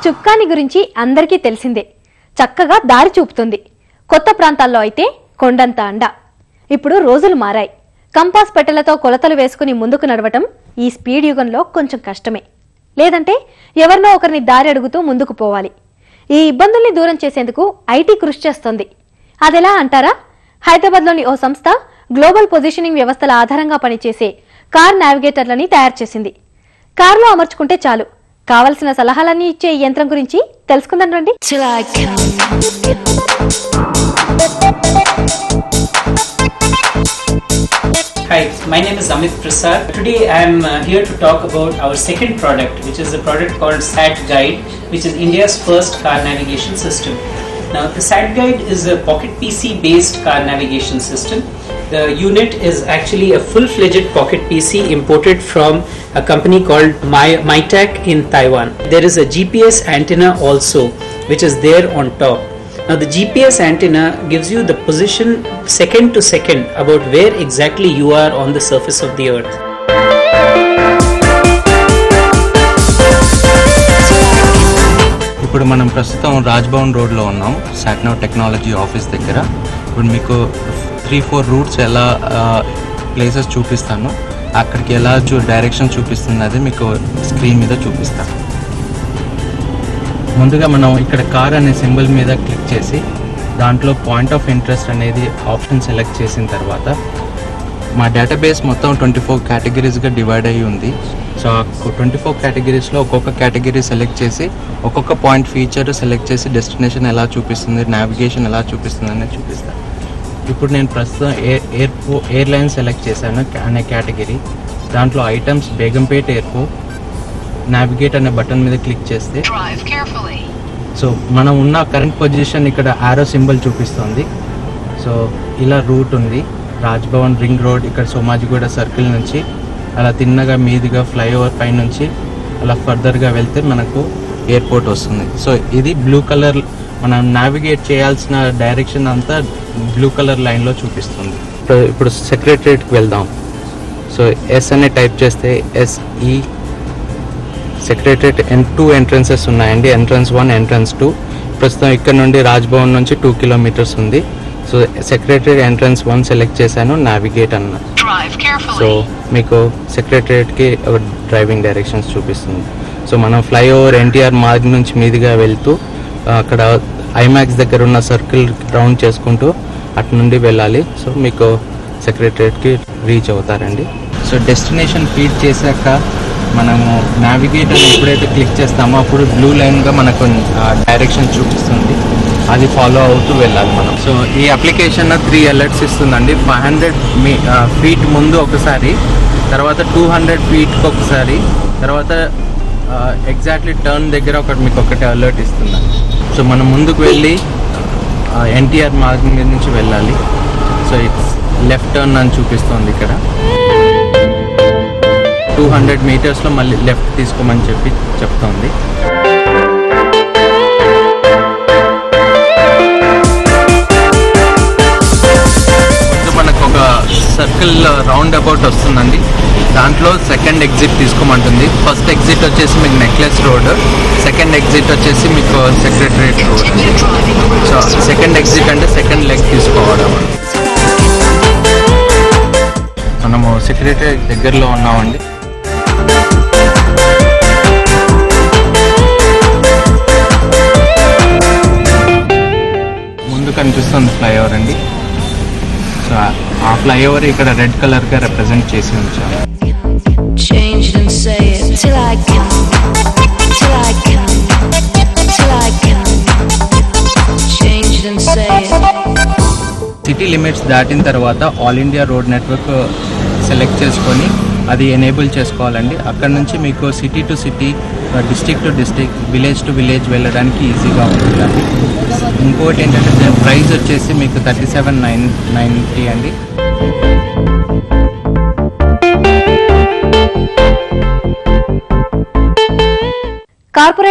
చుక్కాని గురించి అందరికీ తెలిసిందే. చక్కగా దారి చూపుతుంది. కొత్త ప్రాంతాల్లో అయితే కొండంత అండ. ఇప్పుడు రోజులు మారాయి. కంపాస్ పెట్టెలతో కొలతలు వేసుకుని ముందుకు నడవటం ఈ స్పీడ్ యుగంలో కొంచెం కష్టమే. లేదంటే ఎవరినో ఒకరిని దారి అడుగుతూ ముందుకు పోవాలి. ఈ ఇబ్బందుల్ని దూరం చేసేందుకు ఐటీ కృషి చేస్తోంది. అదెలా అంటారా? హైదరాబాద్లోని ఓ సంస్థ గ్లోబల్ పొజిషనింగ్ వ్యవస్థల ఆధారంగా పనిచేసే కార్ నావిగేటర్లని తయారు చేసింది. కారులో అమర్చుకుంటే చాలు, కావలసిన సలహాలన్నీ ఇచ్చే ఈ యంత్రం గురించి తెలుసుకుందాం రండి. Hi, my name is Amit Prasad. Today I am here to talk about our second product, which is a product called Sat Guide, which is India's first car navigation system. Now, the Sat Guide is a Pocket PC based car navigation system. The unit is actually a full-fledged Pocket PC imported from a company called Mytac in Taiwan. There is a GPS antenna also, which is there on top. Now the GPS antenna gives you the position second to second about where exactly you are on the surface of the earth. ఇప్పుడు మనం ప్రస్తుతం రాజ్భవన్ రోడ్లో ఉన్నాం, సాట్నావ్ technology office దగ్గర. ఇప్పుడు మీకు 3-4 roots ఎలా places చూపిస్తాను, అక్కడికి ఎలా డైరెక్షన్ చూపిస్తున్నది మీకు స్క్రీన్ మీద చూపిస్తాను. ముందుగా మనం ఇక్కడ కార్ అనే సింబల్ మీద క్లిక్ చేసి దాంట్లో పాయింట్ ఆఫ్ ఇంట్రెస్ట్ అనేది ఆప్షన్ సెలెక్ట్ చేసిన తర్వాత మా డేటాబేస్ మొత్తం 24 కేటగిరీస్గా డివైడ్ అయ్యి ఉంది. సో ఆ 24 కేటగిరీస్లో ఒక్కొక్క కేటగిరీ సెలెక్ట్ చేసి ఒక్కొక్క పాయింట్ ఫీచర్ సెలెక్ట్ చేసి డెస్టినేషన్ ఎలా చూపిస్తుంది, నావిగేషన్ ఎలా చూపిస్తుంది అనేది చూపిస్తాను. ఇప్పుడు నేను ప్రస్తుతం ఎయిర్లైన్ సెలెక్ట్ చేశాను అనే కేటగిరీ. దాంట్లో ఐటమ్స్ బేగంపేట్ ఎయిర్పోర్ట్. నావిగేట్ అనే బటన్ మీద క్లిక్ చేస్తే సో మనం ఉన్న కరెంట్ పొజిషన్ ఇక్కడ ఆరో సింబల్ చూపిస్తుంది. సో ఇలా రూట్ ఉంది, రాజ్భవన్ రింగ్ రోడ్, ఇక్కడ సోమాజిగూడ సర్కిల్ నుంచి అలా తిన్నగా మీదుగా ఫ్లైఓవర్ పై నుంచి అలా ఫర్దర్గా వెళ్తే మనకు ఎయిర్పోర్ట్ వస్తుంది. సో ఇది బ్లూ కలర్, మనం నావిగేట్ చేయాల్సిన డైరెక్షన్ అంతా బ్లూ కలర్ లైన్లో చూపిస్తుంది. ఇప్పుడు సెక్రటరియట్కి వెళ్దాం. సో ఎస్ అనే టైప్ చేస్తే SE సెక్రటరియట్ 2 ఎంట్రన్సెస్ ఉన్నాయండి, ఎంట్రన్స్ 1, ఎంట్రన్స్ 2. ప్రస్తుతం ఇక్కడ నుండి రాజ్భవన్ నుంచి 2 కిలోమీటర్స్ ఉంది. సో సెక్రటరియట్ ఎంట్రన్స్ 1 సెలెక్ట్ చేశాను, నావిగేట్ అన్న. సో మీకు సెక్రటరియట్కి డ్రైవింగ్ డైరెక్షన్స్ చూపిస్తుంది. సో మనం ఫ్లైఓవర్ NTR మార్గ్ నుంచి మీదుగా వెళ్తూ అక్కడ ఐమాక్స్ దగ్గర ఉన్న సర్కిల్ రౌండ్ చేసుకుంటూ అటు నుండి వెళ్ళాలి. సో మీకు సెక్రటరియట్కి రీచ్ అవుతారండి. సో డెస్టినేషన్ ఫీడ్ చేశాక మనము నావిగేటర్ ఎప్పుడైతే క్లిక్ చేస్తామో అప్పుడు బ్లూ లైన్గా మనకు డైరెక్షన్ చూపిస్తుంది, అది ఫాలో అవుతూ వెళ్ళాలి మనం. సో ఈ అప్లికేషన్ 3 అలర్ట్స్ ఇస్తుందండి. 500 ఫీట్ ముందు ఒకసారి, తర్వాత 200 ఫీట్కి ఒకసారి, తర్వాత ఎగ్జాక్ట్లీ టర్న్ దగ్గర మీకు ఒకటి అలర్ట్ ఇస్తుందండి. సో మనం ముందుకు వెళ్ళి NTR మార్గ్ మీద నుంచి వెళ్ళాలి. సో ఇట్స్ లెఫ్ట్ టర్న్ అని చూపిస్తుంది ఇక్కడ. 200 మీటర్స్లో మళ్ళీ లెఫ్ట్ తీసుకోమని చెప్తోంది. మనకు ఒక సర్కిల్ రౌండ్ అబౌట్ వస్తుందండి. దాంట్లో సెకండ్ ఎగ్జిట్ తీసుకోమంటుంది. ఫస్ట్ ఎగ్జిట్ వచ్చేసి మీకు నెక్లెస్ రోడ్, సెకండ్ ఎగ్జిట్ వచ్చేసి మీకు secretariat road. So second exit అంటే సెకండ్ లెగ్ తీసుకోవడం. మనము సెక్రటరియట్ దగ్గరలో ఉన్నామండి. ముందు కనిపిస్తుంది ఫ్లైఓవర్ అండి. సో ఆ ఫ్లైఓవర్ ఇక్కడ రెడ్ కలర్గా రిప్రజెంట్ చేసి ఉంచాము. సిటీ లిమిట్స్ దాటిన తర్వాత all India road network select చేసుకొని అది ఎనేబుల్ చేసుకోవాలండి. అక్కడ నుంచి మీకు city to city, district to district, village to village వెళ్ళడానికి ఈజీగా ఉంటుందండి. ఇంకోటి ఏంటంటే దాని ప్రైస్ వచ్చేసి మీకు 37,990 అండి. కార్పొరేట్